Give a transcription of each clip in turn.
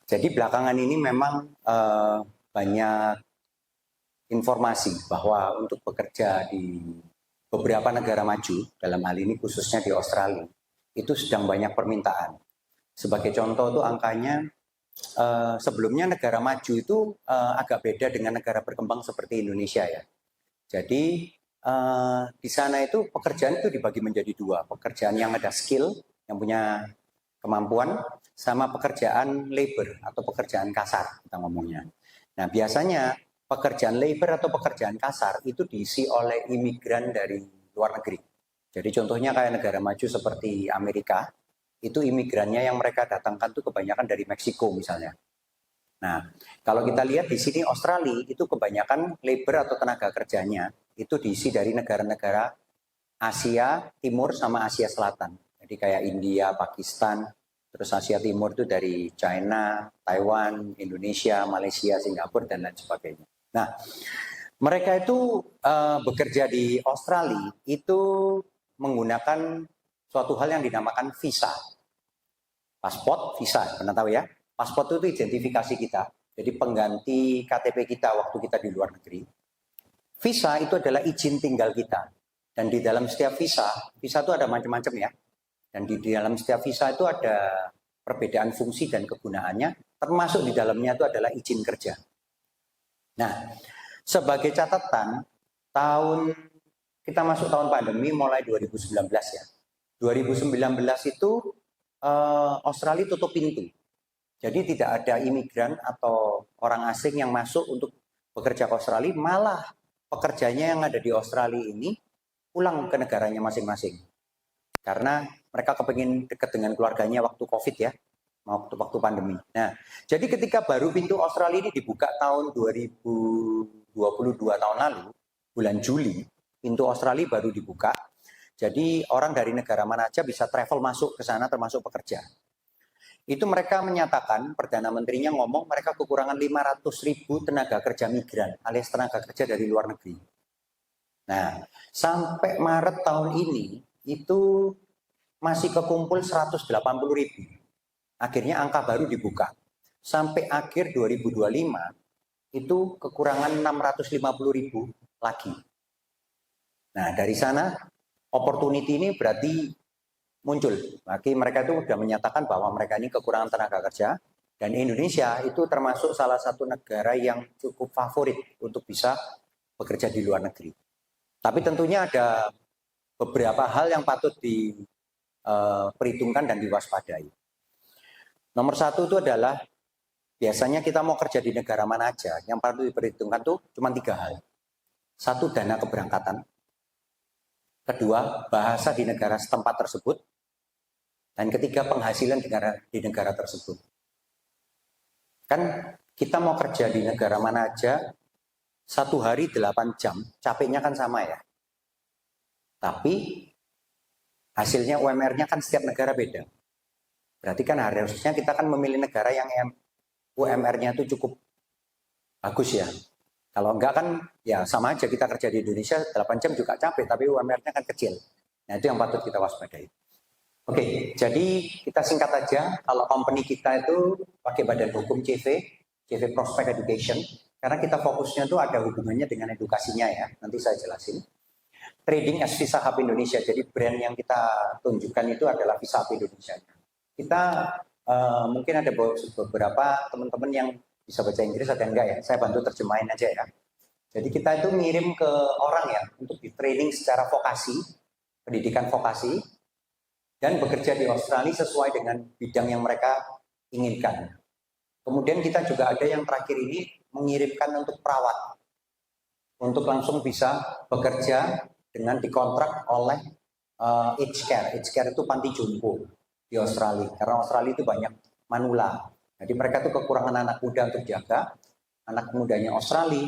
Jadi belakangan ini memang banyak informasi bahwa untuk bekerja di beberapa negara maju, dalam hal ini khususnya di Australia, itu sedang banyak permintaan. Sebagai contoh itu angkanya sebelumnya negara maju itu agak beda dengan negara berkembang seperti Indonesia ya. Jadi di sana itu pekerjaan itu dibagi menjadi dua, pekerjaan yang ada skill, yang punya kemampuan, sama pekerjaan labor atau pekerjaan kasar kita ngomongnya. Nah biasanya pekerjaan labor atau pekerjaan kasar itu diisi oleh imigran dari luar negeri. Jadi contohnya kayak negara maju seperti Amerika, itu imigrannya yang mereka datangkan tuh kebanyakan dari Meksiko misalnya. Nah, kalau kita lihat di sini Australia itu kebanyakan labor atau tenaga kerjanya itu diisi dari negara-negara Asia Timur sama Asia Selatan. Jadi kayak India, Pakistan, terus Asia Timur itu dari China, Taiwan, Indonesia, Malaysia, Singapura, dan lain sebagainya. Nah, mereka itu bekerja di Australia itu menggunakan suatu hal yang dinamakan visa. Pasport, visa, pernah tahu ya? Pasport itu identifikasi kita, jadi pengganti KTP kita waktu kita di luar negeri. Visa itu adalah izin tinggal kita. Dan di dalam setiap visa itu ada macam-macam ya. Dan di dalam setiap visa itu ada perbedaan fungsi dan kegunaannya, termasuk di dalamnya itu adalah izin kerja. Nah, sebagai catatan, kita masuk tahun pandemi mulai 2019 ya. 2019 itu Australia tutup pintu. Jadi tidak ada imigran atau orang asing yang masuk untuk bekerja ke Australia, malah pekerjanya yang ada di Australia ini pulang ke negaranya masing-masing. Karena mereka kepingin dekat dengan keluarganya waktu COVID ya, waktu pandemi. Nah, jadi ketika baru pintu Australia ini dibuka tahun 2022 tahun lalu, bulan Juli, pintu Australia baru dibuka. Jadi orang dari negara mana aja bisa travel masuk ke sana termasuk pekerja. Itu mereka menyatakan, Perdana Menterinya ngomong mereka kekurangan 500.000 tenaga kerja migran alias tenaga kerja dari luar negeri. Nah, sampai Maret tahun ini itu masih kekumpul 180.000. Akhirnya angka baru dibuka. Sampai akhir 2025 itu kekurangan 650.000 lagi. Nah, dari sana opportunity ini berarti muncul. Bagi mereka itu sudah menyatakan bahwa mereka ini kekurangan tenaga kerja, dan Indonesia itu termasuk salah satu negara yang cukup favorit untuk bisa bekerja di luar negeri. Tapi tentunya ada beberapa hal yang patut diperhitungkan dan diwaspadai. Nomor satu itu adalah biasanya kita mau kerja di negara mana aja, yang patut diperhitungkan tuh cuma 3 hal. Satu, dana keberangkatan. Kedua, bahasa di negara setempat tersebut. Dan ketiga, penghasilan di negara tersebut. Kan kita mau kerja di negara mana aja, 1 hari 8 jam, capeknya kan sama ya. Tapi hasilnya UMR-nya kan setiap negara beda. Berarti kan harusnya kita kan memilih negara yang UMR-nya itu cukup bagus ya. Kalau enggak kan ya sama aja kita kerja di Indonesia 8 jam juga capek, tapi UMR-nya kan kecil. Nah itu yang patut kita waspadai. Oke, jadi kita singkat aja, kalau company kita itu pakai badan hukum CV Prospect Education, karena kita fokusnya itu ada hubungannya dengan edukasinya ya, nanti saya jelasin. Trading as Visa Hub Indonesia, jadi brand yang kita tunjukkan itu adalah Visa Hub Indonesia. Kita mungkin ada beberapa teman-teman yang bisa baca Inggris atau enggak ya, saya bantu terjemahin aja ya. Jadi kita itu ngirim ke orang ya, untuk di training secara vokasi, pendidikan vokasi, dan bekerja di Australia sesuai dengan bidang yang mereka inginkan. Kemudian kita juga ada yang terakhir ini mengirimkan untuk perawat, untuk langsung bisa bekerja dengan dikontrak oleh aged care. Aged care itu panti jompo di Australia, karena Australia itu banyak manula. Jadi mereka itu kekurangan anak muda untuk jaga. Anak mudanya Australia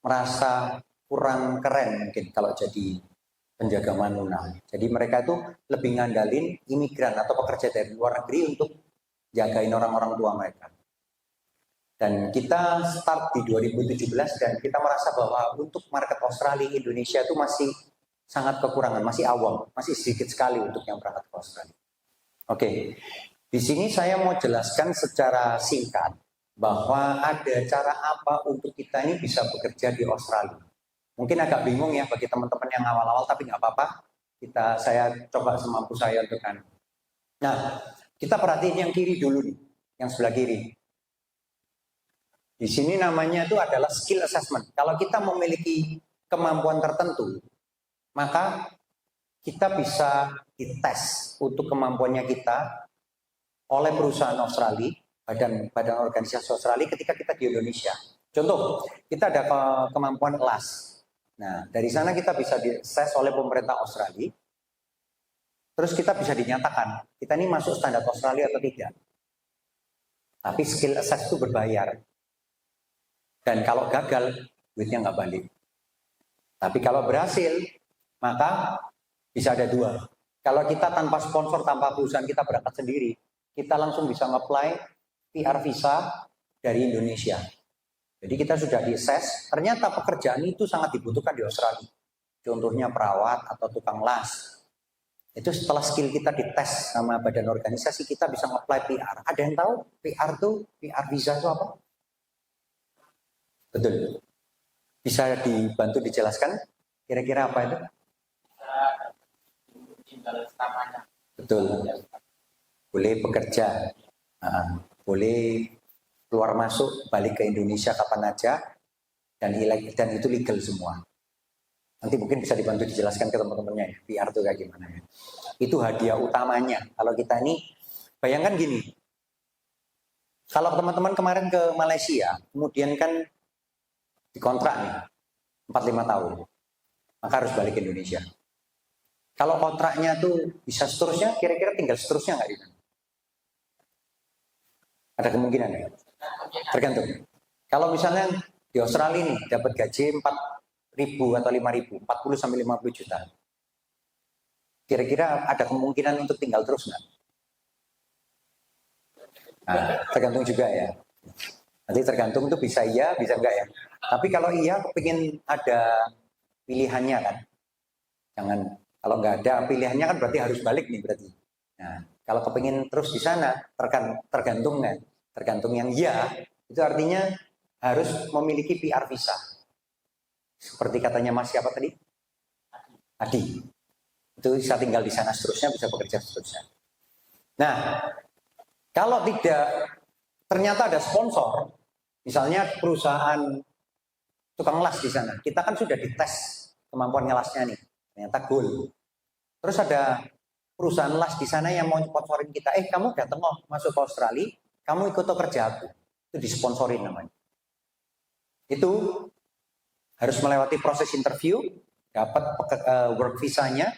merasa kurang keren mungkin kalau jadi penjaga manula. Jadi mereka itu lebih ngandalin imigran atau pekerja dari luar negeri untuk jagain orang-orang tua mereka. Dan kita start di 2017 dan kita merasa bahwa untuk market Australia, Indonesia itu masih sangat kekurangan, masih awam, masih sedikit sekali untuk yang berangkat ke Australia. Oke, Di sini saya mau jelaskan secara singkat bahwa ada cara apa untuk kita ini bisa bekerja di Australia. Mungkin agak bingung ya bagi teman-teman yang awal-awal, tapi nggak apa-apa. Saya coba semampu saya untuk kan. Nah, kita perhatiin yang kiri dulu nih, yang sebelah kiri. Di sini namanya itu adalah skill assessment. Kalau kita memiliki kemampuan tertentu, maka kita bisa dites untuk kemampuannya kita oleh perusahaan Australia, badan organisasi Australia ketika kita di Indonesia. Contoh, kita ada kemampuan kelas. Nah, dari sana kita bisa dites oleh pemerintah Australia. Terus kita bisa dinyatakan, kita ini masuk standar Australia atau tidak. Tapi skill assess itu berbayar. Dan kalau gagal, duitnya nggak balik. Tapi kalau berhasil, maka bisa ada dua. Kalau kita tanpa sponsor, tanpa perusahaan kita berangkat sendiri, kita langsung bisa nge-apply PR visa dari Indonesia. Jadi kita sudah di-assess, ternyata pekerjaan itu sangat dibutuhkan di Australia. Contohnya perawat atau tukang las. Itu setelah skill kita dites sama badan organisasi, kita bisa nge-apply PR. Ada yang tahu PR visa itu apa? Betul. Bisa dibantu dijelaskan? Kira-kira apa itu? Betul. Boleh bekerja, boleh keluar masuk, balik ke Indonesia kapan aja, dan itu legal semua. Nanti mungkin bisa dibantu dijelaskan ke teman-temannya ya, PR itu kayak gimana ya. Itu hadiah utamanya. Kalau kita ini, bayangkan gini, kalau teman-teman kemarin ke Malaysia, kemudian kan dikontrak nih, 4-5 tahun, maka harus balik ke Indonesia. Kalau kontraknya tuh bisa seterusnya, kira-kira tinggal seterusnya nggak di sana? Ada kemungkinan ya? Tergantung. Kalau misalnya di Australia nih dapat gaji 4.000 atau 5.000, 40 sampai 50 juta. Kira-kira ada kemungkinan untuk tinggal terus nggak? Nah, tergantung juga ya. Nanti tergantung itu bisa iya, bisa enggak ya. Tapi kalau iya, kepingin ada pilihannya kan. Jangan, kalau nggak ada pilihannya kan berarti harus balik nih berarti. Nah, kalau kepingin terus di sana, tergantung kan. Tergantung yang iya, itu artinya harus memiliki PR visa. Seperti katanya Mas siapa tadi? Adi. Itu bisa tinggal di sana seterusnya, bisa bekerja seterusnya. Nah, kalau tidak ternyata ada sponsor, misalnya perusahaan tukang las di sana, kita kan sudah dites kemampuan ngelasnya nih, ternyata goal. Terus ada perusahaan las di sana yang mau sponsorin kita, kamu datang masuk ke Australia, kamu ikut kerja aku, itu disponsorin namanya. Itu harus melewati proses interview, dapat work visanya,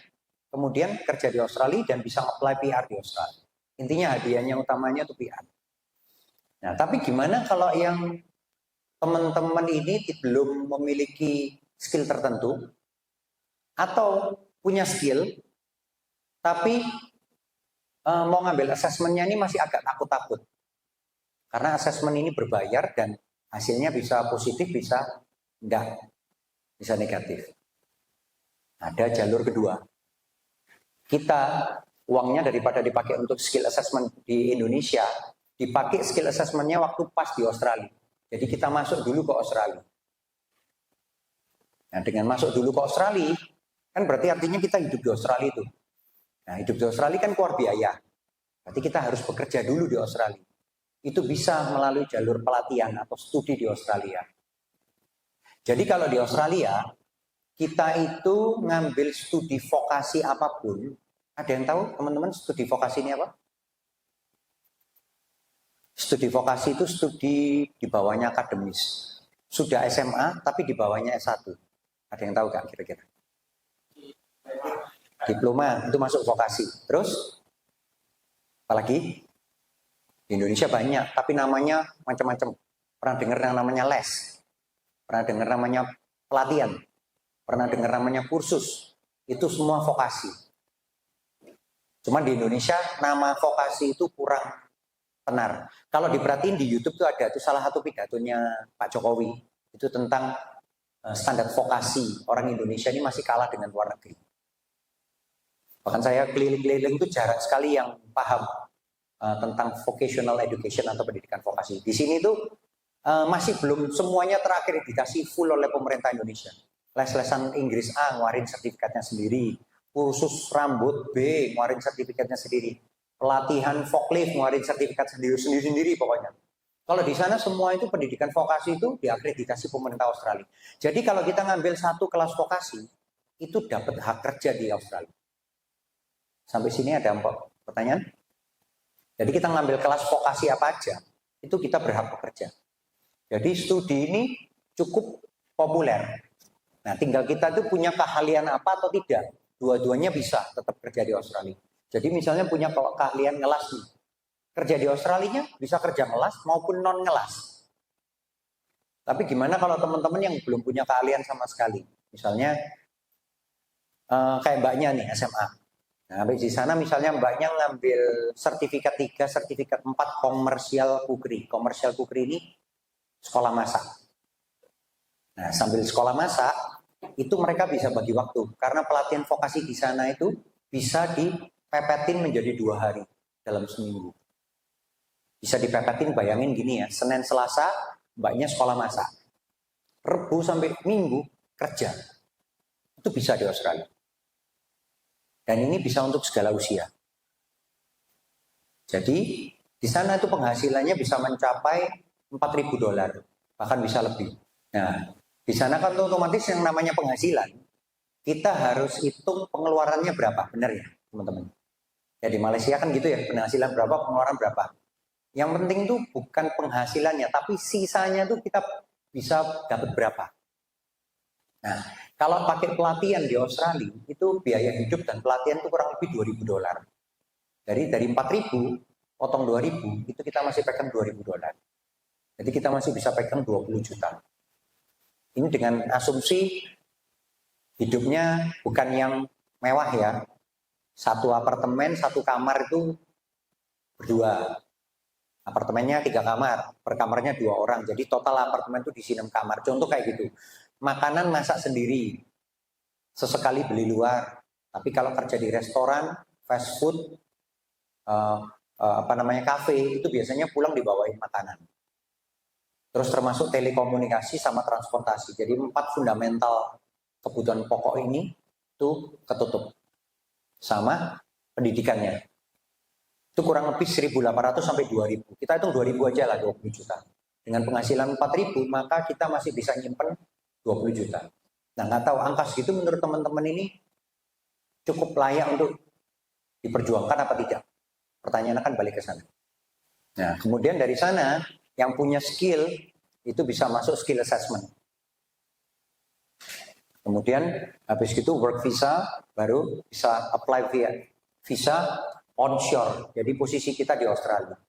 kemudian kerja di Australia dan bisa apply PR di Australia. Intinya hadiahnya utamanya itu PR. Nah, tapi gimana kalau yang teman-teman ini belum memiliki skill tertentu atau punya skill tapi mau ngambil asesmennya ini masih agak takut-takut karena asesmen ini berbayar dan hasilnya bisa positif, bisa enggak, bisa negatif. Ada jalur kedua. Kita uangnya daripada dipakai untuk skill assessment di Indonesia, dipakai skill assessmentnya waktu pas di Australia. Jadi kita masuk dulu ke Australia. Nah, dengan masuk dulu ke Australia, kan berarti artinya kita hidup di Australia itu. Nah, hidup di Australia kan keluar biaya. Berarti kita harus bekerja dulu di Australia. Itu bisa melalui jalur pelatihan atau studi di Australia. Jadi kalau di Australia, kita itu ngambil studi vokasi apapun. Ada yang tahu teman-teman studi vokasi ini apa? Studi vokasi itu studi di bawahnya akademis. Sudah SMA tapi di bawahnya S1. Ada yang tahu gak kira-kira? Diploma itu masuk vokasi. Terus? Apalagi? Di Indonesia banyak, tapi namanya macam-macam. Pernah dengar yang namanya les? Pernah dengar namanya pelatihan? Pernah dengar namanya kursus? Itu semua vokasi. Cuma di Indonesia nama vokasi itu kurang benar. Kalau diperhatiin di YouTube tuh ada tuh salah satu pidatonya Pak Jokowi. Itu tentang standar vokasi. Orang Indonesia ini masih kalah dengan luar negeri. Bahkan saya keliling-keliling itu jarang sekali yang paham tentang vocational education atau pendidikan vokasi. Di sini tuh masih belum semuanya terakreditasi full oleh pemerintah Indonesia. Les-lesan Inggris A ngeluarin sertifikatnya sendiri, kursus rambut B ngeluarin sertifikatnya sendiri, pelatihan forklift ngeluarin sertifikat sendiri pokoknya. Kalau di sana semua itu pendidikan vokasi itu diakreditasi pemerintah Australia. Jadi kalau kita ngambil satu kelas vokasi, itu dapat hak kerja di Australia. Sampai sini ada pertanyaan? Jadi kita ngambil kelas vokasi apa aja, itu kita berhak bekerja. Jadi studi ini cukup populer. Nah, tinggal kita tuh punya keahlian apa atau tidak. Dua-duanya bisa tetap kerja di Australia. Jadi misalnya punya keahlian ngelas nih. Kerja di Australia bisa kerja ngelas maupun non ngelas. Tapi gimana kalau teman-teman yang belum punya keahlian sama sekali? Misalnya kayak mbaknya nih SMA. Nah, di sana misalnya mbaknya ngambil sertifikat 3, sertifikat 4 commercial cookery. Commercial cookery ini sekolah masak. Nah, sambil sekolah masak, itu mereka bisa bagi waktu. Karena pelatihan vokasi di sana itu bisa dipepetin menjadi 2 hari dalam seminggu. Bisa dipepetin, bayangin gini ya, Senin Selasa mbaknya sekolah masak, Rebu sampai Minggu kerja. Itu bisa di Australia. Dan ini bisa untuk segala usia. Jadi di sana itu penghasilannya bisa mencapai $4.000, bahkan bisa lebih. Nah, di sana kan otomatis yang namanya penghasilan, kita harus hitung pengeluarannya berapa, benar ya teman-teman? Ya di Malaysia kan gitu ya, penghasilan berapa, pengeluaran berapa. Yang penting itu bukan penghasilannya, tapi sisanya itu kita bisa dapat berapa. Nah, kalau pakai pelatihan di Australia, itu biaya hidup dan pelatihan itu kurang lebih $2.000. Dari 4.000, potong 2.000, itu kita masih pegang $2.000. Jadi kita masih bisa pegang 20 juta. Ini dengan asumsi hidupnya bukan yang mewah ya. Satu apartemen, satu kamar itu berdua. Apartemennya 3 kamar, per kamarnya 2 orang. Jadi total apartemen itu diisi 6 kamar. Contoh kayak gitu. Makanan masak sendiri. Sesekali beli luar. Tapi kalau kerja di restoran, fast food, kafe, itu biasanya pulang dibawain makanan. Terus termasuk telekomunikasi sama transportasi. Jadi 4 fundamental kebutuhan pokok ini itu ketutup. Sama pendidikannya. Itu kurang lebih 1.800 sampai 2.000. Kita hitung 2.000 aja lah, 20 juta. Dengan penghasilan 4.000, maka kita masih bisa nyimpen 20 juta. Nah, nggak tahu angka segitu menurut teman-teman ini cukup layak untuk diperjuangkan apa tidak? Pertanyaan akan balik ke sana. Nah, kemudian dari sana, yang punya skill, itu bisa masuk skill assessment. Kemudian, habis itu work visa, baru bisa apply visa onshore, jadi posisi kita di Australia.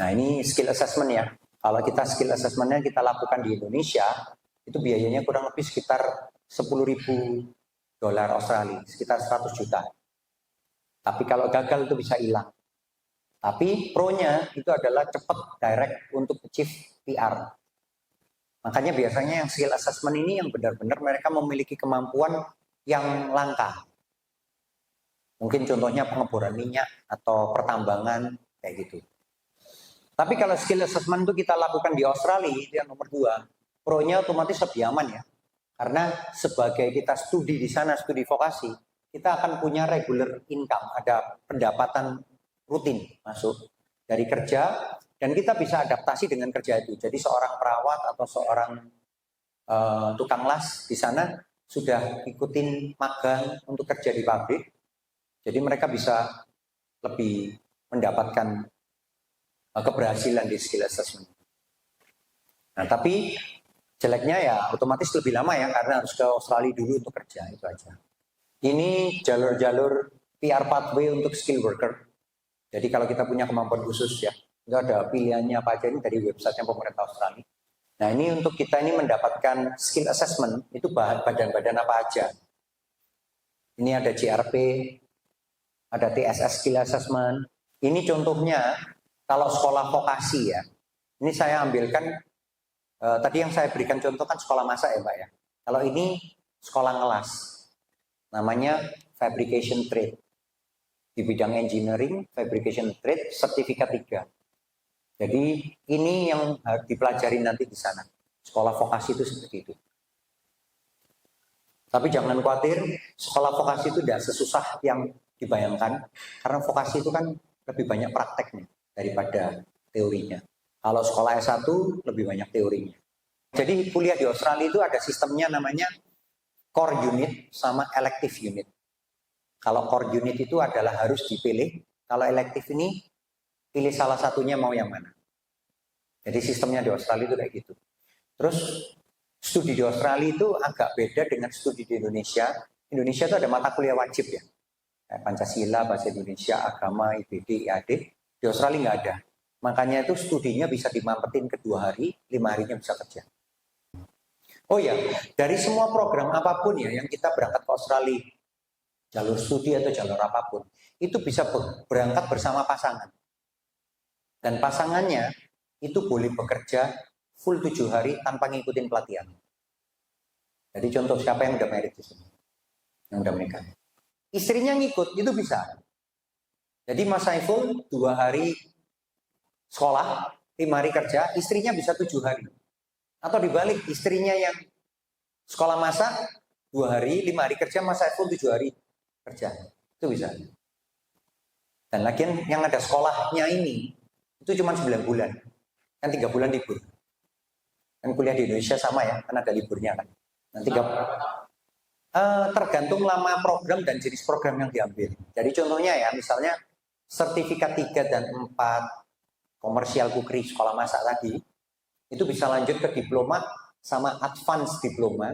Nah ini skill assessment ya. Kalau kita skill assessmentnya kita lakukan di Indonesia, itu biayanya kurang lebih sekitar $10.000 Australia, sekitar 100 juta. Tapi kalau gagal itu bisa hilang. Tapi pro-nya itu adalah cepat direct untuk achieve PR. Makanya biasanya yang skill assessment ini yang benar-benar mereka memiliki kemampuan yang langka. Mungkin contohnya pengeboran minyak atau pertambangan kayak gitu. Tapi kalau skill assessment itu kita lakukan di Australia, itu yang nomor 2. Pro-nya otomatis lebih aman ya. Karena sebagai kita studi di sana, studi vokasi, kita akan punya regular income, ada pendapatan rutin masuk dari kerja, dan kita bisa adaptasi dengan kerja itu. Jadi seorang perawat atau seorang tukang las di sana sudah ikutin magang untuk kerja di pabrik. Jadi mereka bisa lebih mendapatkan keberhasilan di skill assessment. Nah, tapi jeleknya ya otomatis lebih lama ya, karena harus ke Australia dulu untuk kerja, itu aja. Ini jalur-jalur PR pathway untuk skill worker. Jadi kalau kita punya kemampuan khusus ya, itu ada pilihannya apa aja, ini dari websitenya pemerintah Australia. Nah ini untuk kita ini mendapatkan skill assessment, itu badan-badan apa aja. Ini ada JRP, ada TSS Skill Assessment. Ini contohnya kalau sekolah vokasi ya. Ini saya ambilkan, tadi yang saya berikan contoh kan sekolah masak ya Mbak ya. Kalau ini sekolah ngelas, namanya fabrication trade. di bidang engineering, fabrication trade, sertifikat 3. Jadi ini yang harus dipelajari nanti di sana. Sekolah vokasi itu seperti itu. Tapi jangan khawatir, sekolah vokasi itu tidak sesusah yang dibayangkan. Karena vokasi itu kan lebih banyak prakteknya daripada teorinya. Kalau sekolah S1 lebih banyak teorinya. Jadi kuliah di Australia itu ada sistemnya namanya core unit sama elective unit. Kalau core unit itu adalah harus dipilih. Kalau elective ini pilih salah satunya mau yang mana. Jadi sistemnya di Australia itu kayak gitu. Terus studi di Australia itu agak beda dengan studi di Indonesia. Indonesia itu ada mata kuliah wajib ya. Pancasila, Bahasa Indonesia, Agama, IBD, IAD. Di Australia nggak ada. Makanya itu studinya bisa dimampetin ke 2 hari, 5 harinya bisa kerja. Oh ya, dari semua program apapun ya yang kita berangkat ke Australia, jalur studi atau jalur apapun, itu bisa berangkat bersama pasangan. Dan pasangannya itu boleh bekerja full 7 hari tanpa ngikutin pelatihan. Jadi contoh siapa yang udah married di sini? Yang udah menikah. Istrinya ngikut, itu bisa. Jadi Mas Saiful 2 hari sekolah, 5 hari kerja, istrinya bisa 7 hari. Atau dibalik, istrinya yang sekolah masak 2 hari, 5 hari kerja, Mas Saiful 7 hari kerja. Itu bisa. Dan lagi yang ada sekolahnya ini, itu cuma 9 bulan. Kan 3 bulan libur. Kan kuliah di Indonesia sama ya, kan ada liburnya kan. Nanti tergantung lama program dan jenis program yang diambil. Jadi contohnya ya, misalnya sertifikat 3 dan 4 komersial kukri sekolah masak tadi, itu bisa lanjut ke diploma sama advance diploma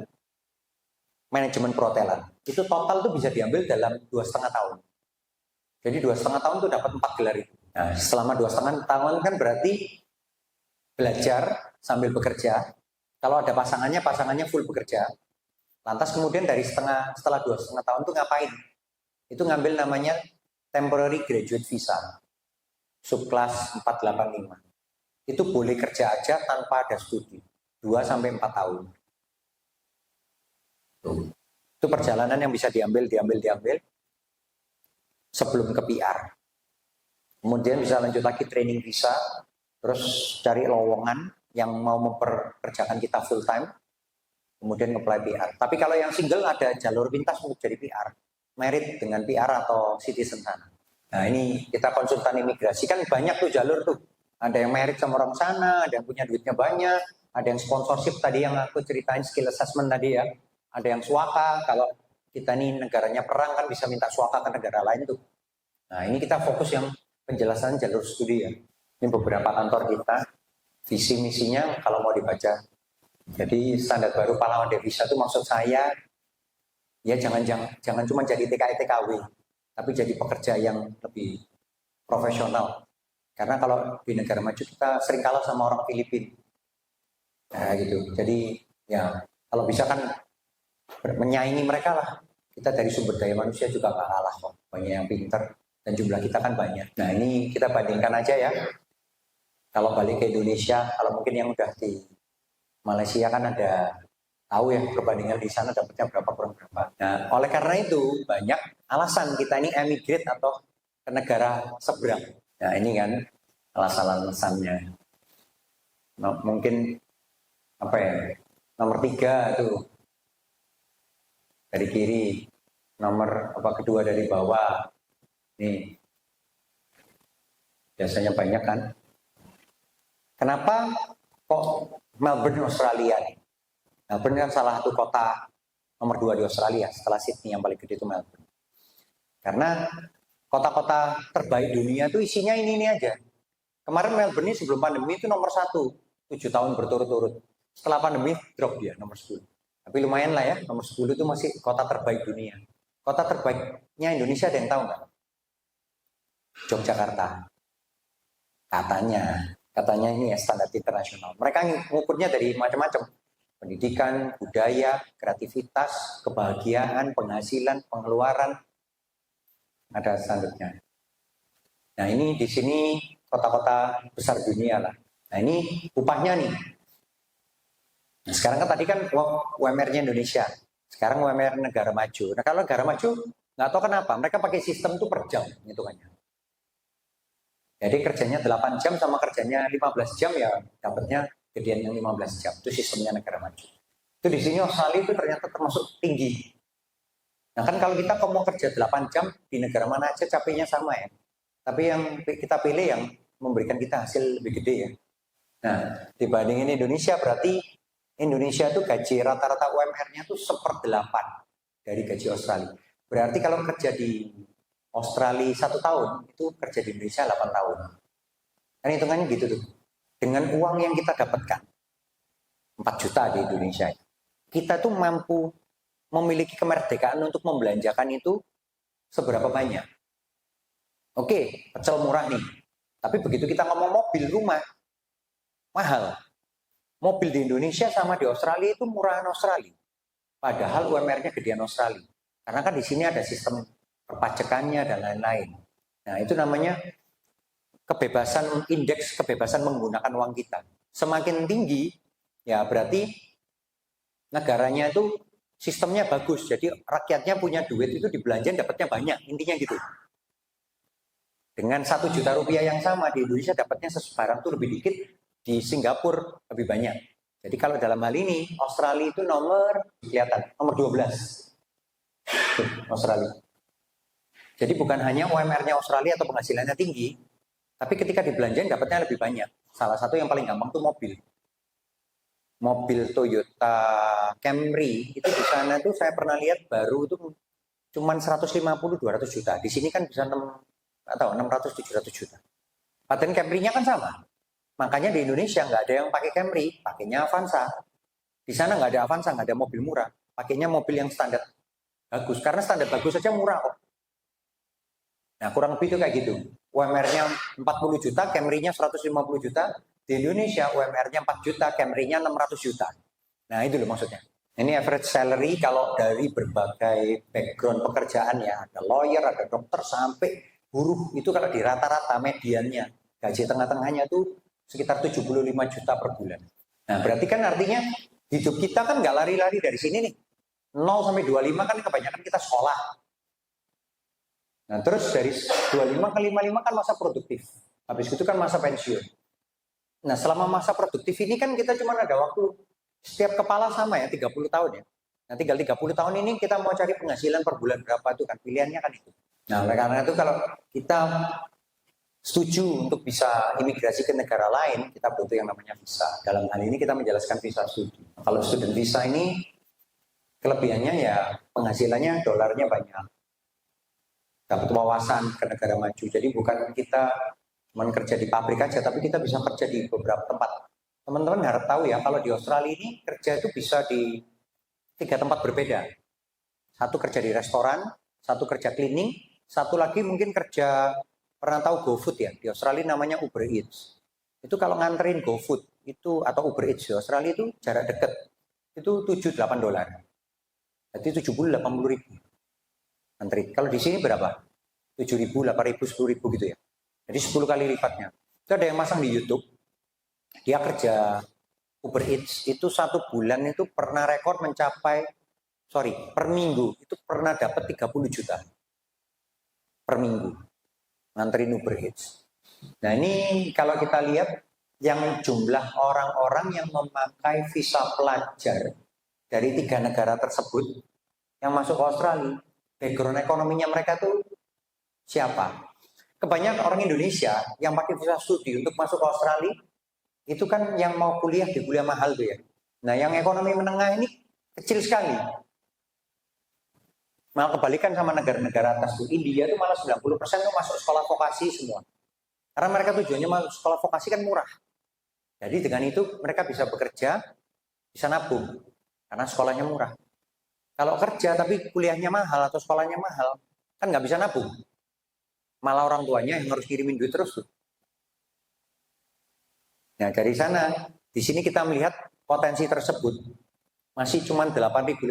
manajemen perhotelan. Itu total tuh bisa diambil dalam 2,5 tahun. Jadi 2,5 tahun tuh dapat 4 gelar itu. Nah, selama 2,5 tahun kan berarti belajar sambil bekerja. Kalau ada pasangannya full bekerja. Lantas kemudian setelah 2,5 tahun tuh ngapain? Itu ngambil namanya temporary graduate visa. Subclass 485. Itu boleh kerja aja tanpa ada studi. 2-4 tahun. Itu perjalanan yang bisa diambil sebelum ke PR. Kemudian bisa lanjut lagi training visa, terus cari lowongan yang mau memperkerjakan kita full time, kemudian nge-apply PR. Tapi kalau yang single ada jalur pintas untuk jadi PR, merit dengan PR atau citizen sana. Nah ini kita konsultan imigrasi kan banyak tuh jalur tuh. Ada yang merit sama orang sana, ada yang punya duitnya banyak, ada yang sponsorship tadi yang aku ceritain skill assessment tadi ya. Ada yang swaka, kalau kita nih negaranya perang kan bisa minta swaka ke negara lain tuh. Nah ini kita fokus yang penjelasan jalur studi ya. Ini beberapa kantor kita, visi misinya kalau mau dibaca. Jadi standar baru pahlawan devisa itu maksud saya ya jangan cuma jadi TKI TKW, tapi jadi pekerja yang lebih profesional. Karena kalau di negara maju kita sering kalah sama orang Filipina. Nah gitu. Jadi ya kalau bisa kan menyaingi mereka lah. Kita dari sumber daya manusia juga nggak kalah kok. Banyak yang pinter dan jumlah kita kan banyak. Nah ini kita bandingkan aja ya. Kalau balik ke Indonesia, kalau mungkin yang udah di Malaysia kan ada tahu ya perbandingan di sana dapatnya berapa kurang berapa. Nah oleh karena itu banyak alasan kita ini emigrate atau ke negara seberang. Nah ini kan alasan-alasannya. Nah, mungkin apa ya? Nomor 3 tuh dari kiri, nomor kedua dari bawah. Nih. Biasanya banyak kan. Kenapa kok Melbourne Australia nih? Melbourne kan salah satu kota nomor 2 di Australia setelah Sydney, yang paling gede itu Melbourne. Karena kota-kota terbaik dunia itu isinya ini aja. Kemarin Melbourne ini sebelum pandemi itu nomor 1, 7 tahun berturut-turut. Setelah pandemi drop dia nomor 10. Tapi lumayan lah ya, nomor 10 itu masih kota terbaik dunia. Kota terbaiknya Indonesia ada yang tahu nggak? Yogyakarta. Katanya ini ya standar internasional. Mereka ngukurnya dari macam-macam. Pendidikan, budaya, kreativitas, kebahagiaan, penghasilan, pengeluaran. Ada standarnya. Nah ini di sini kota-kota besar dunia lah. Nah ini upahnya nih. Nah, sekarang kan tadi kan UMR-nya Indonesia. Sekarang UMR negara maju. Nah kalau negara maju Nggak tahu kenapa, mereka pakai sistem itu per jam hitungannya. Jadi kerjanya 8 jam sama kerjanya 15 jam ya dapatnya gedean yang 15 jam. Itu sistemnya negara maju. Itu di sini Australia itu ternyata termasuk tinggi. Nah kan kalau kita mau kerja 8 jam di negara mana aja capeknya sama ya. Tapi yang kita pilih yang memberikan kita hasil lebih gede ya. Nah dibandingin Indonesia berarti Indonesia itu gaji rata-rata UMR-nya itu 1/8 dari gaji Australia. Berarti kalau kerja di Australia 1 tahun, itu kerja di Indonesia 8 tahun. Kan hitungannya gitu tuh. Dengan uang yang kita dapatkan, 4 juta di Indonesia, kita tuh mampu memiliki kemerdekaan untuk membelanjakan itu seberapa banyak. Oke, pecel murah nih. Tapi begitu kita ngomong mobil, rumah, mahal. Mobil di Indonesia sama di Australia itu murahan Australia. Padahal UMR-nya gedean Australia. Karena kan di sini ada sistem perpajakannya dan lain-lain. Nah, itu namanya kebebasan, indeks kebebasan menggunakan uang kita. Semakin tinggi, ya berarti negaranya itu sistemnya bagus. Jadi rakyatnya punya duit itu dibelanjain dapatnya banyak. Intinya gitu. Dengan 1 juta rupiah yang sama di Indonesia dapatnya sebarang itu lebih dikit, di Singapura lebih banyak. Jadi kalau dalam hal ini Australia itu kelihatan nomor 12. Australia. Jadi bukan hanya UMR-nya Australia atau penghasilannya tinggi, tapi ketika dibelanjain dapatnya lebih banyak. Salah satu yang paling gampang tuh mobil. Mobil Toyota Camry itu di sana tuh saya pernah lihat baru itu cuman 150-200 juta. Di sini kan bisa 600-700 juta. Paten Camry-nya kan sama. Makanya di Indonesia nggak ada yang pakai Camry, pakainya Avanza. Di sana nggak ada Avanza, nggak ada mobil murah. Pakainya mobil yang standar bagus. Karena standar bagus saja murah kok. Nah kurang lebih itu kayak gitu. UMR-nya 40 juta, Camry-nya 150 juta. Di Indonesia UMR-nya 4 juta, Camry-nya 600 juta. Nah itu loh maksudnya. Ini average salary kalau dari berbagai background pekerjaan ya. Ada lawyer, ada dokter, sampai buruh. Itu kalau di rata-rata mediannya. Gaji tengah-tengahnya itu sekitar 75 juta per bulan. Nah berarti kan artinya hidup kita kan nggak lari-lari dari sini nih. 0 sampai 25 kan kebanyakan kita sekolah. Nah terus dari 25 ke 55 kan masa produktif. Habis itu kan masa pensiun. Nah selama masa produktif ini kan kita cuma ada waktu. Setiap kepala sama ya 30 tahun ya. Nah tinggal 30 tahun ini kita mau cari penghasilan per bulan berapa itu kan. Pilihannya kan itu. Nah oleh karena itu kalau kita setuju untuk bisa imigrasi ke negara lain, kita butuh yang namanya visa. Dalam hal ini kita menjelaskan visa studi. Kalau student visa ini kelebihannya ya penghasilannya dolarnya banyak. Dapat wawasan ke negara maju. Jadi bukan kita cuma kerja di pabrik aja, tapi kita bisa kerja di beberapa tempat. Teman-teman harap tahu ya, kalau di Australia ini kerja itu bisa di 3 tempat berbeda. Satu kerja di restoran, satu kerja cleaning, satu lagi mungkin kerja, pernah tahu GoFood ya, di Australia namanya Uber Eats. Itu kalau nganterin GoFood itu atau Uber Eats di Australia itu jarak dekat, itu 7-8 dolar. Jadi 70-80 ribu. Antri. Kalau di sini berapa? 7.000, 8.000, 10.000 gitu ya. Jadi 10 kali lipatnya. Itu ada yang masang di YouTube. Dia kerja Uber Eats itu 1 bulan itu pernah rekor mencapai, per minggu itu pernah dapat 30 juta per minggu nganterin Uber Eats. Nah ini kalau kita lihat yang jumlah orang-orang yang memakai visa pelajar dari 3 negara tersebut yang masuk ke Australia, background ekonominya mereka tuh siapa? Kebanyakan orang Indonesia yang pakai visa studi untuk masuk ke Australia, itu kan yang mau kuliah di kuliah mahal tuh ya. Nah yang ekonomi menengah ini kecil sekali. Malah kebalikan sama negara-negara atas tuh. India tuh malah 90% tuh masuk sekolah vokasi semua. Karena mereka tujuannya masuk sekolah vokasi kan murah. Jadi dengan itu mereka bisa bekerja, bisa nabung. Karena sekolahnya murah. Kalau kerja tapi kuliahnya mahal atau sekolahnya mahal, kan nggak bisa nabung. Malah orang tuanya yang harus kirimin duit terus tuh. Nah dari sana, di sini kita melihat potensi tersebut masih cuma 8.500.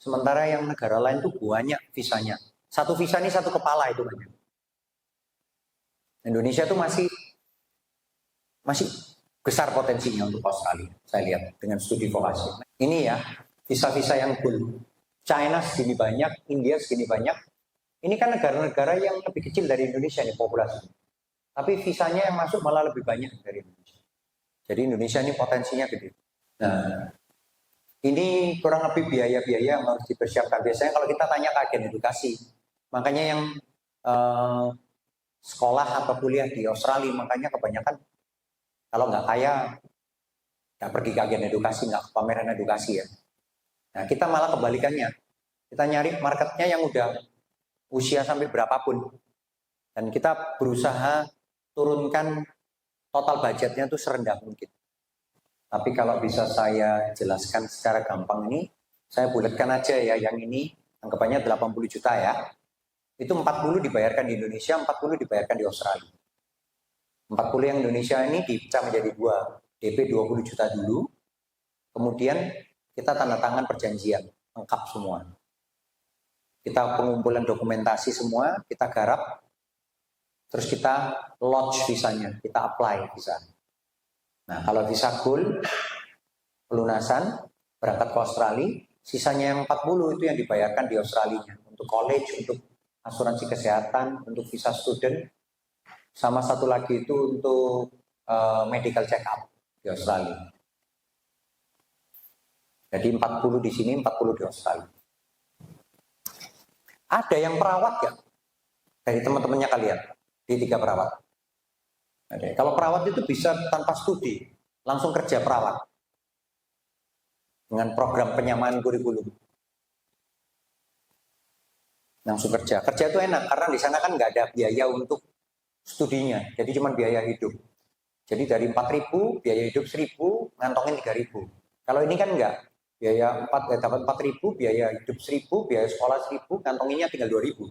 Sementara yang negara lain tuh banyak visanya. Satu visa ini 1 kepala itu banyak. Indonesia tuh masih besar potensinya untuk Australia. Saya lihat dengan studi vokasi. Ini ya visa-visa yang full. China segini banyak, India segini banyak. Ini kan negara-negara yang lebih kecil dari Indonesia nih populasi. Tapi visanya yang masuk malah lebih banyak dari Indonesia. Jadi Indonesia ini potensinya gede. Nah, ini kurang lebih biaya-biaya yang harus dipersiapkan. Biasanya kalau kita tanya ke agen edukasi, makanya yang sekolah atau kuliah di Australia, makanya kebanyakan kalau nggak kaya, nggak pergi ke agen edukasi, nggak ke pameran edukasi ya. Nah, kita malah kebalikannya. Kita nyari marketnya yang udah usia sampai berapapun. Dan kita berusaha turunkan total budgetnya itu serendah mungkin. Tapi kalau bisa saya jelaskan secara gampang ini, saya bulatkan aja ya, yang ini anggapannya 80 juta ya. Itu 40 dibayarkan di Indonesia, 40 dibayarkan di Australia. 40 yang Indonesia ini dipecah menjadi dua, DP 20 juta dulu, kemudian kita tanda tangan perjanjian, lengkap semua. Kita pengumpulan dokumentasi semua, kita garap, terus kita lodge visanya, kita apply visa. Nah, kalau visa gold, pelunasan, berangkat ke Australia, sisanya yang 40 itu yang dibayarkan di Australia. Untuk college, untuk asuransi kesehatan, untuk visa student, sama satu lagi itu untuk medical check up di Australia. Jadi 40 di sini, 40 di Australia. Ada yang perawat ya? Dari teman-temannya kalian, di 3 perawat. Ada. Kalau perawat itu bisa tanpa studi, langsung kerja perawat. Dengan program penyamaan kurikulum. Langsung kerja. Kerja itu enak, karena di sana kan nggak ada biaya untuk studinya. Jadi cuma biaya hidup. Jadi dari 4.000, biaya hidup 1.000, ngantongin 3.000. Kalau ini kan enggak. Biaya 4, dapat 4.000, biaya hidup 1.000, biaya sekolah 1.000, kantonginnya tinggal 2.000.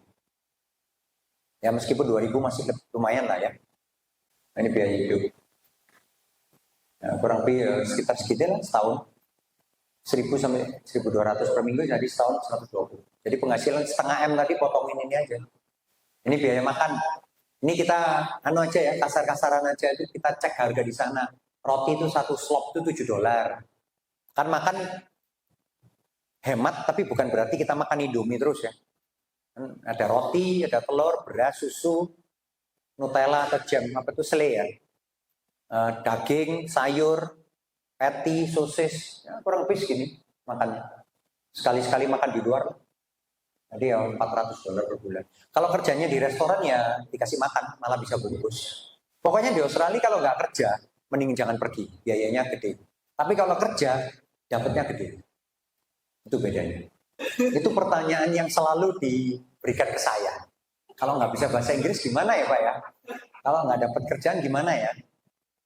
Ya meskipun 2.000 masih lumayan lah ya. Ini biaya hidup. Nah, kurang lebih sekitar segitu lah setahun. 1.000 sampai 1.200 per minggu, jadi setahun 120. Jadi penghasilan setengah M tadi potongin ini aja. Ini biaya makan. Ini kita anu aja ya, kasar-kasaran aja itu kita cek harga di sana. Roti itu satu slop itu $7. Kan makan hemat, tapi bukan berarti kita makan Indomie terus ya. Ada roti, ada telur, beras, susu, Nutella atau jam, apa itu sele ya. Daging, sayur, patty, sosis, ya, kurang lebih segini makannya. Sekali-sekali makan di luar, jadi ya $400 per bulan. Kalau kerjanya di restoran ya dikasih makan, malah bisa bungkus. Pokoknya di Australia kalau nggak kerja, mending jangan pergi, biayanya gede. Tapi kalau kerja, dapatnya gede. Itu bedanya. Itu pertanyaan yang selalu diberikan ke saya. Kalau nggak bisa bahasa Inggris gimana ya Pak ya? Kalau nggak dapat kerjaan gimana ya?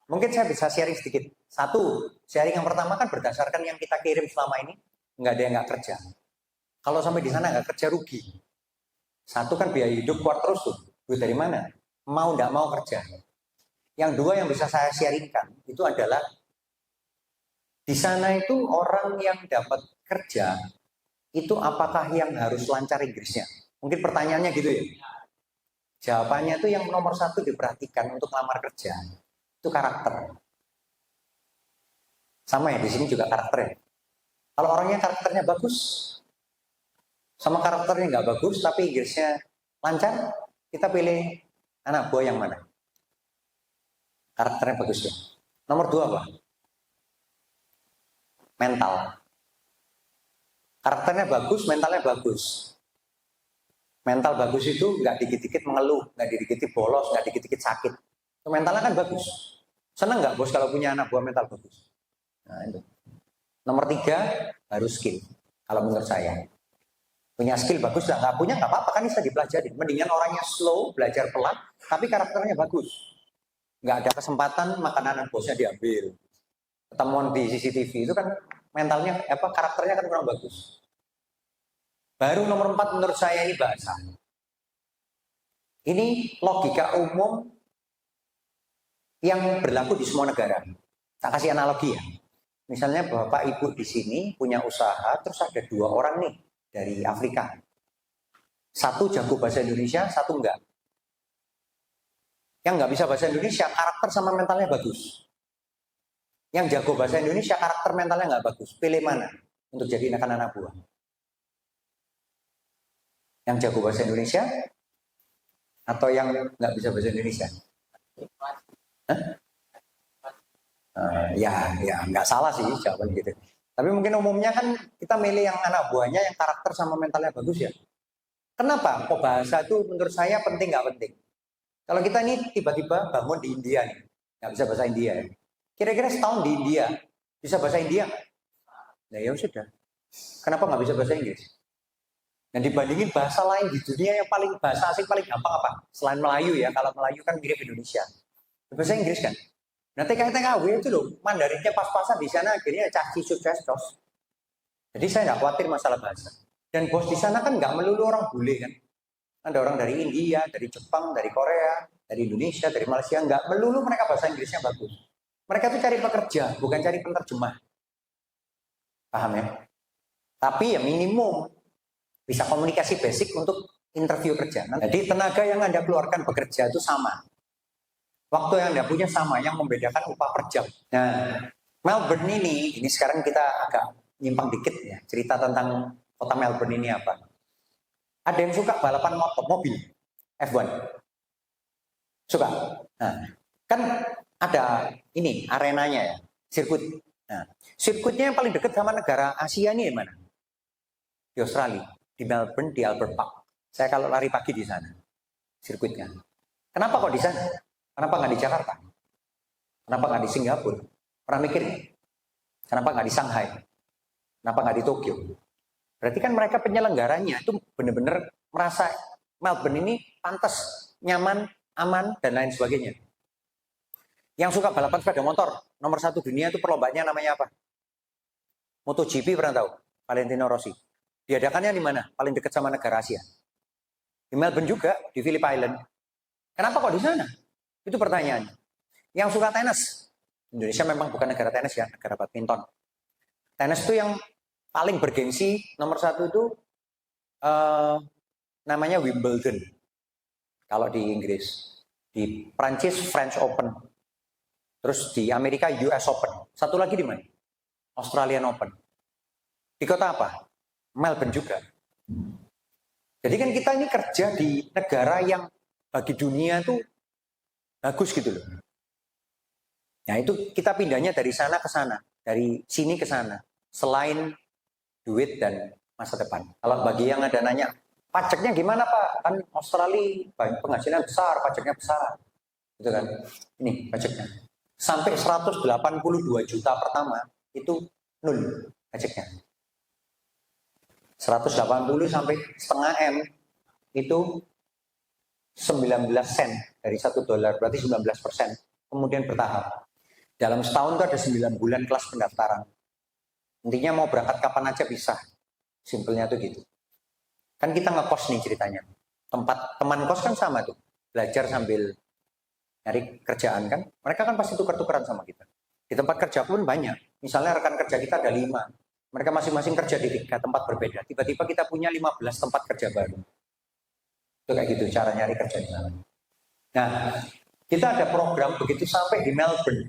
Mungkin saya bisa sharing sedikit. Satu, sharing yang pertama kan berdasarkan yang kita kirim selama ini, nggak ada yang nggak kerja. Kalau sampai di sana nggak kerja rugi. Satu kan biaya hidup keluar terus tuh. Duit dari mana? Mau nggak mau kerja. Yang dua yang bisa saya sharingkan itu adalah di sana itu orang yang dapat kerja itu apakah yang harus lancar Inggrisnya? Mungkin pertanyaannya gitu ya. Jawabannya itu yang nomor satu diperhatikan untuk lamar kerja itu karakter. Sama ya di sini juga karakternya. Kalau orangnya karakternya bagus, sama karakternya nggak bagus tapi Inggrisnya lancar, kita pilih anak buah yang mana? Karakternya bagus ya. Nomor dua apa? Mental. Karakternya bagus, mentalnya bagus. Mental bagus itu nggak dikit-dikit mengeluh, nggak dikit-dikit bolos, nggak dikit-dikit sakit. Itu mentalnya kan bagus. Senang nggak bos kalau punya anak buah mental bagus? Nah itu. Nomor tiga, harus skill. Kalau menurut saya. Punya skill bagus, nggak punya nggak apa-apa kan bisa dipelajari. Mendingan orangnya slow, belajar pelan, tapi karakternya bagus. Nggak ada kesempatan makanan bosnya diambil. Ketemuan di CCTV itu kan mentalnya, karakternya kan kurang bagus. Baru nomor 4 menurut saya ini bahasa. Ini logika umum yang berlaku di semua negara. Tak kasih analogi ya. Misalnya bapak ibu di sini punya usaha, terus ada 2 orang nih dari Afrika. Satu jago bahasa Indonesia, satu enggak. Yang nggak bisa bahasa Indonesia, karakter sama mentalnya bagus. Yang jago bahasa Indonesia, karakter mentalnya nggak bagus. Pilih mana untuk jadi anak buah? Yang jago bahasa Indonesia atau yang nggak bisa bahasa Indonesia? Hah? Ya nggak salah sih jawaban gitu. Tapi mungkin umumnya kan kita milih yang anak buahnya yang karakter sama mentalnya bagus ya. Kenapa? Kok bahasa itu menurut saya penting nggak penting? Kalau kita ini tiba-tiba bangun di India nih, nggak bisa bahasa India ya. Kira-kira setahun di India, bisa bahasa India? Nah ya sudah. Kenapa nggak bisa bahasa Inggris? Dan dibandingin bahasa lain di dunia yang paling bahasa asing paling gampang apa? Selain Melayu ya, kalau Melayu kan mirip Indonesia. Bahasa Inggris kan? Nah TKW itu loh, Mandarinnya pas-pasan di sana akhirnya caci sukses tos. Jadi saya nggak khawatir masalah bahasa. Dan bos di sana kan nggak melulu orang bule kan. Ada orang dari India, dari Jepang, dari Korea, dari Indonesia, dari Malaysia. Nggak melulu mereka bahasa Inggrisnya bagus. Mereka tuh cari pekerja, bukan cari penerjemah. Paham ya? Tapi ya minimum bisa komunikasi basic untuk interview kerja. Jadi tenaga yang Anda keluarkan bekerja itu sama. Waktu yang Anda punya sama, yang membedakan upah per jam. Nah, Melbourne ini sekarang kita agak nyimpang dikit ya, cerita tentang kota Melbourne ini apa. Ada yang suka balapan mobil, F1. Suka? Nah, kan ada ini arenanya ya, sirkuit. Nah, sirkuitnya yang paling dekat sama negara Asia ini di mana? Di Australia, di Melbourne, di Albert Park. Saya kalau lari pagi di sana, sirkuitnya. Kenapa kok di sana? Kenapa nggak di Jakarta? Kenapa nggak di Singapura? Pernah mikir? Kenapa nggak di Shanghai? Kenapa nggak di Tokyo? Berarti kan mereka penyelenggaranya itu benar-benar merasa Melbourne ini pantas, nyaman, aman, dan lain sebagainya. Yang suka balapan sepeda motor, nomor 1 dunia itu perlombaannya namanya apa? MotoGP pernah tahu? Valentino Rossi. Diadakannya di mana? Paling dekat sama negara Asia. Di Melbourne juga, di Phillip Island. Kenapa kok di sana? Itu pertanyaannya. Yang suka tenis, Indonesia memang bukan negara tenis ya, negara badminton. Tenis itu yang paling bergengsi nomor 1 itu namanya Wimbledon. Kalau di Inggris, di Prancis French Open, terus di Amerika US Open. Satu lagi di mana? Australian Open. Di kota apa? Melbourne juga. Jadi kan kita ini kerja di negara yang bagi dunia tuh bagus gitu loh. Nah itu kita pindahnya dari sana ke sana, dari sini ke sana. Selain duit dan masa depan. Kalau bagi yang ada nanya, pajaknya gimana Pak? Kan Australia penghasilan besar, pajaknya besar. Gitu kan. Ini pajaknya. Sampai 182 juta pertama itu nol pajaknya. 180 sampai setengah M itu 19 sen dari $1, berarti 19%. Kemudian bertahap. Dalam setahun itu ada 9 bulan kelas pendaftaran. Intinya mau berangkat kapan aja bisa. Simpelnya tuh gitu. Kan kita ngekos nih ceritanya. Tempat teman kos kan sama tuh. Belajar sambil nyari kerjaan kan. Mereka kan pasti tukar-tukaran sama kita. Di tempat kerja pun banyak. Misalnya rekan kerja kita ada 5. Mereka masing-masing kerja di 3 tempat berbeda. Tiba-tiba kita punya 15 tempat kerja baru. Itu kayak gitu cara nyari kerja di sana. Nah, kita ada program begitu sampai di Melbourne.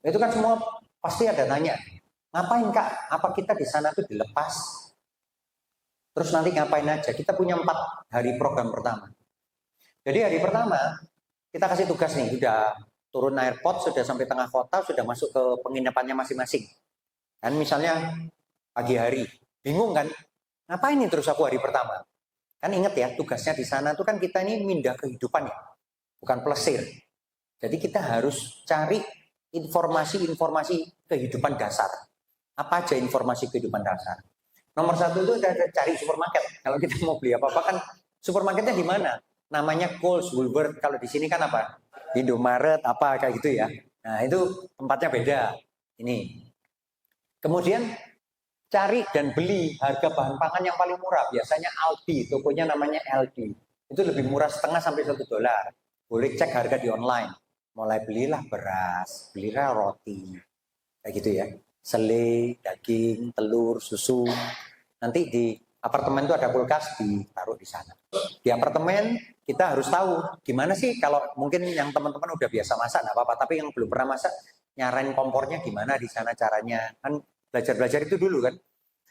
Itu kan semua pasti ada tanya, ngapain Kak? Apa kita di sana tuh dilepas? Terus nanti ngapain aja? Kita punya 4 hari program pertama. Jadi hari pertama kita kasih tugas nih, udah turun airport, sudah sampai tengah kota, sudah masuk ke penginapannya masing-masing. Kan misalnya pagi hari, bingung kan? Ngapain nih terus aku hari pertama? Kan inget ya, tugasnya di sana tuh kan kita ini mindah kehidupan ya, bukan plesir. Jadi kita harus cari informasi-informasi kehidupan dasar. Apa aja informasi kehidupan dasar? Nomor 1 itu cari supermarket. Kalau kita mau beli apa-apa kan supermarketnya di mana? Namanya Coles, Woolworth. Kalau di sini kan apa? Indomaret, apa kayak gitu ya. Nah itu tempatnya beda. Ini. Kemudian cari dan beli harga bahan pangan yang paling murah. Biasanya Aldi, tokonya namanya Aldi. Itu lebih murah setengah sampai $1. Boleh cek harga di online. Mulai belilah beras, belilah roti. Kayak gitu ya. Selai, daging, telur, susu. Nanti di apartemen itu ada kulkas, ditaruh di sana. Di apartemen kita harus tahu gimana sih kalau mungkin yang teman-teman udah biasa masak, nggak apa-apa. Tapi yang belum pernah masak, nyarain kompornya gimana di sana caranya. Kan belajar-belajar itu dulu kan.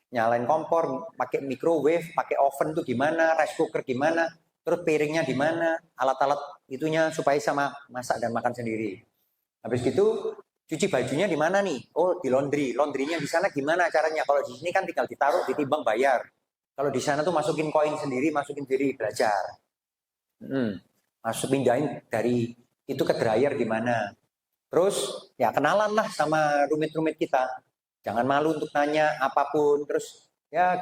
nyalain kompor, pakai microwave, pakai oven tuh gimana, rice cooker gimana, terus piringnya di mana, alat-alat itunya supaya sama masak dan makan sendiri. Habis gitu cuci bajunya di mana nih? Oh, di laundry. Laundrynya di sana gimana caranya? Kalau di sini kan tinggal ditaruh, ditimbang, bayar. Kalau di sana tuh masukin koin sendiri, masukin sendiri, belajar. Masuk pindahin dari itu ke dryer gimana. Terus ya kenalan lah sama rumit-rumit kita. Jangan malu untuk nanya apapun. Terus ya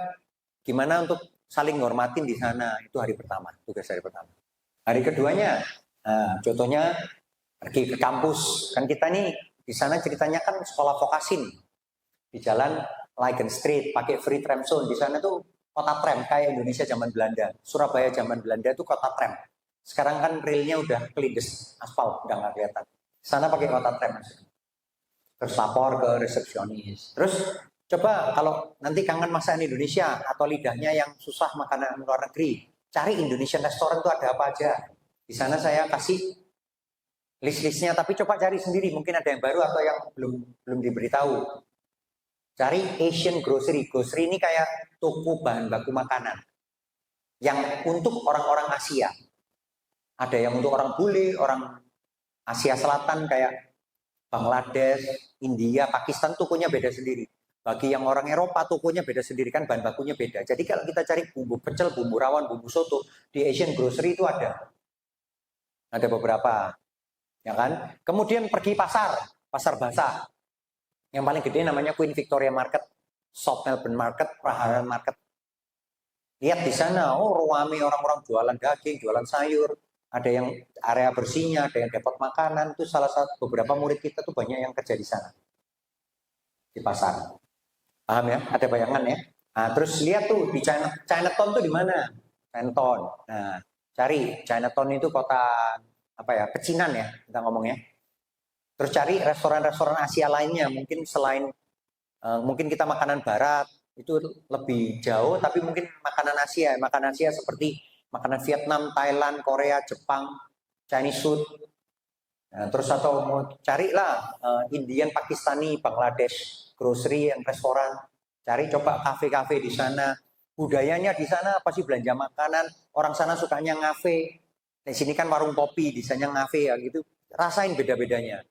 gimana untuk saling ngormatin di sana. Itu hari pertama, tugas hari pertama. Hari keduanya, contohnya pergi ke kampus. Kan kita nih di sana ceritanya kan sekolah vokasi nih. Di jalan Leiden Street, pakai free tram zone. Di sana tuh kota tram kayak Indonesia zaman Belanda. Surabaya zaman Belanda tuh kota tram. Sekarang kan railnya udah kelindes, aspal udah nggak kelihatan. Sana pakai kota tram. Terus lapor ke resepsionis. Terus coba kalau nanti kangen masakan Indonesia atau lidahnya yang susah makanan luar negeri, cari Indonesian restaurant tuh ada apa aja. Di sana saya kasih list-listnya, tapi coba cari sendiri, mungkin ada yang baru atau yang belum diberitahu. Cari Asian grocery. Grocery ini kayak toko bahan baku makanan yang untuk orang-orang Asia. Ada yang untuk orang bule, orang Asia Selatan kayak Bangladesh, India, Pakistan, tokonya beda sendiri. Bagi yang orang Eropa, tokonya beda sendiri, kan bahan bakunya beda. Jadi kalau kita cari bumbu pecel, bumbu rawon, bumbu soto, di Asian grocery itu ada. Ada beberapa. Ya kan? Kemudian pergi pasar basah. Yang paling gede namanya Queen Victoria Market, South Melbourne Market, Praharan Market. Lihat di sana, oh ruame orang-orang jualan daging, jualan sayur, ada yang area bersihnya, ada yang dapat makanan. Itu salah satu beberapa murid kita tuh banyak yang kerja di sana, di pasar. Paham ya? Ada bayangan ya? Nah, terus lihat tuh di Chinatown tuh di mana? Chinatown. Nah, cari Chinatown itu kota apa ya? Pecinan ya kita ngomongnya. Terus cari restoran-restoran Asia lainnya, mungkin selain mungkin kita makanan barat itu lebih jauh, tapi mungkin makanan Asia seperti makanan Vietnam, Thailand, Korea, Jepang, Chinese food. Nah, terus atau mau carilah Indian, Pakistani, Bangladesh, grocery yang restoran. Cari coba kafe-kafe di sana. Budayanya di sana apa sih belanja makanan? Orang sana sukanya ngafe. Di sini kan warung kopi, di sana ngafe ya gitu. Rasain beda-bedanya.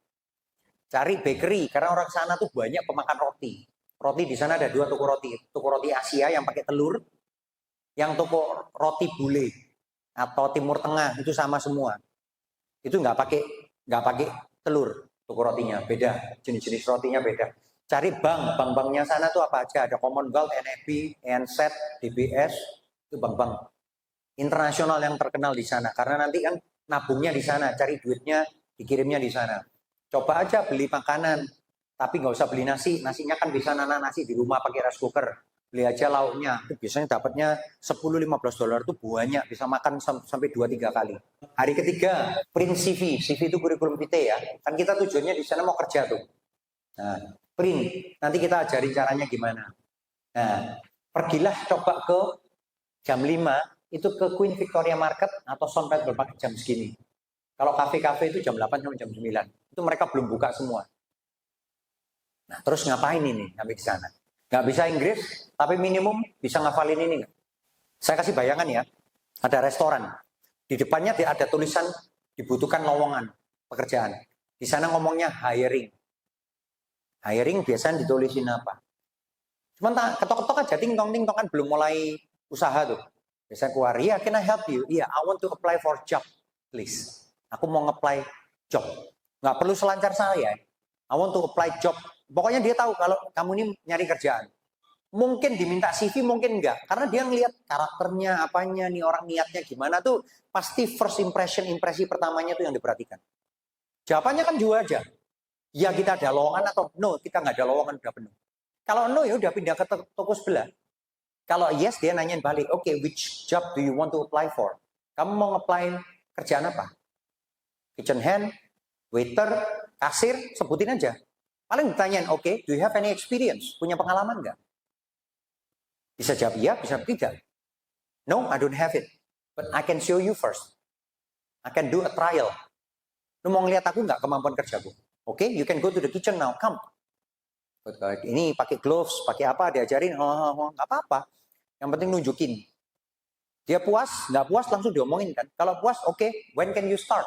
Cari bakery karena orang sana tuh banyak pemakan roti. Roti di sana ada 2 toko roti. Toko roti Asia yang pakai telur, yang toko roti bule atau Timur Tengah itu sama semua. Itu nggak pakai telur, toko rotinya beda, jenis-jenis rotinya beda. Cari bank-banknya sana tuh apa aja, ada Commonwealth, NAB, ENSET, DBS, itu bank-bank internasional yang terkenal di sana. Karena nanti kan nabungnya di sana, cari duitnya dikirimnya di sana. Coba aja beli makanan, tapi nggak usah beli nasi. Nasinya kan bisa nasi di rumah pakai rice cooker. Beli aja lauknya. Itu biasanya dapatnya $10-15 itu banyak, bisa makan sampai 2-3 kali. Hari ketiga, print CV. CV itu kurikulum vitae ya. Kan kita tujuannya di sana mau kerja tuh. Nah, print. Nanti kita ajarin caranya gimana. Nah, pergilah coba ke jam 5 itu ke Queen Victoria Market atau Soundpad berpakai jam segini. Kalau kafe-kafe itu jam 8 sampai jam 9. Itu mereka belum buka semua. Nah, terus ngapain ini sampai di sana? Nggak bisa Inggris, tapi minimum bisa ngafalin ini nggak? Saya kasih bayangan ya, ada restoran. Di depannya ada tulisan dibutuhkan lowongan pekerjaan. Di sana ngomongnya hiring. Hiring biasanya ditulisin apa? Cuman ketok-ketok aja, ting-tong kan belum mulai usaha tuh. Biasanya keluar, yeah, can I help you? Iya, I want to apply for job, please. Aku mau nge-apply job. Nggak perlu selancar saya. I want to apply job. Pokoknya dia tahu kalau kamu ini nyari kerjaan. Mungkin diminta CV, mungkin enggak. Karena dia ngelihat karakternya, apanya, nih orang niatnya gimana tuh. Pasti first impresi pertamanya tuh yang diperhatikan. Jawabannya kan juga aja. Ya kita ada lowongan atau no, kita nggak ada lowongan, udah penuh. Kalau no ya udah pindah ke toko sebelah. Kalau yes, dia nanyain balik, oke, which job do you want to apply for? Kamu mau nge-apply kerjaan apa? Kitchen hand, waiter, kasir, sebutin aja. Paling ditanyain, oke, do you have any experience? Punya pengalaman nggak? Bisa jawab iya, bisa tidak. No, I don't have it. But I can show you first. I can do a trial. Lu mau ngeliat aku nggak kemampuan kerjaku? Oke, you can go to the kitchen now, come. Ini pakai gloves, pakai apa, diajarin, nggak apa-apa. Yang penting nunjukin. Dia puas, nggak puas langsung diomongin kan. Kalau puas, oke, when can you start?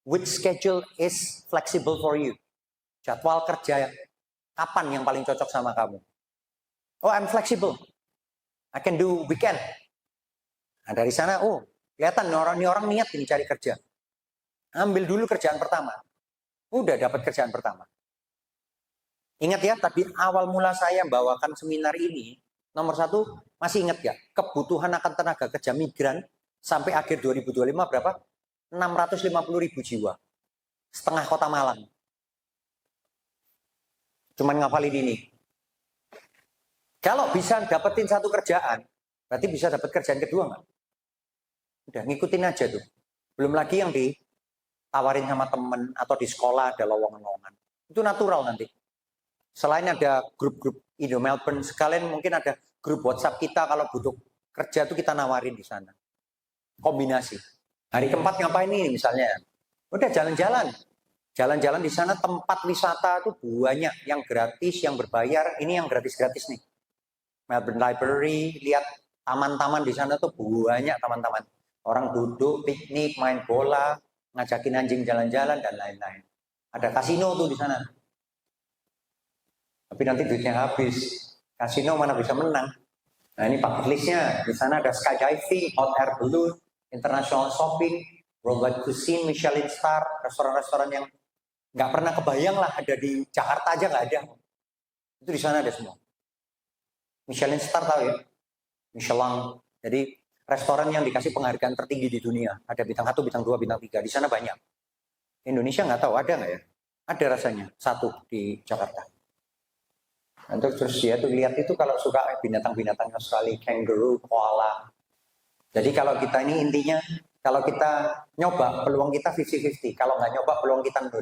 Which schedule is flexible for you? Jadwal kerja kapan yang paling cocok sama kamu? Oh, I'm flexible. I can do weekend. Nah, dari sana, oh, kelihatan ini orang niat ini cari kerja. Ambil dulu kerjaan pertama. Udah dapat kerjaan pertama. Ingat ya, tadi awal mula saya bawakan seminar ini, nomor satu, masih ingat ya, kebutuhan akan tenaga kerja migran sampai akhir 2025 berapa? 650.000 jiwa. Setengah kota Malang. Cuman ngafalin ini. Kalau bisa dapetin satu kerjaan, berarti bisa dapat kerjaan kedua nggak? Udah, ngikutin aja tuh. Belum lagi yang ditawarin sama temen atau di sekolah ada lowongan-lowongan. Itu natural nanti. Selain ada grup-grup Indo Melbourne, sekalian mungkin ada grup WhatsApp kita kalau butuh kerja tuh kita nawarin di sana. Kombinasi. Hari keempat ngapain nih misalnya? Udah jalan-jalan. Jalan-jalan di sana tempat wisata tuh banyak yang gratis, yang berbayar. Ini yang gratis-gratis nih. Melbourne Library, lihat taman-taman di sana tuh banyak taman-taman. Orang duduk, piknik, main bola, ngajakin anjing jalan-jalan dan lain-lain. Ada kasino tuh di sana. Tapi nanti duitnya habis. Kasino mana bisa menang. Nah ini bucket listnya. Di sana ada skydiving, hot air balloon, international shopping, worldwide cuisine, Michelin star, restoran-restoran yang nggak pernah kebayang lah ada di Jakarta aja nggak ada. Itu di sana ada semua. Michelin star tahu ya? Michelin. Jadi restoran yang dikasih penghargaan tertinggi di dunia. Ada bintang 1, bintang 2, bintang 3. Di sana banyak. Indonesia nggak tahu ada nggak ya? Ada rasanya. 1 di Jakarta. Untuk terus ya tuh lihat itu kalau suka binatang-binatang Australia, kangaroo, koala. Jadi kalau kita ini intinya, kalau kita nyoba peluang kita 50-50. Kalau nggak nyoba peluang kita 0.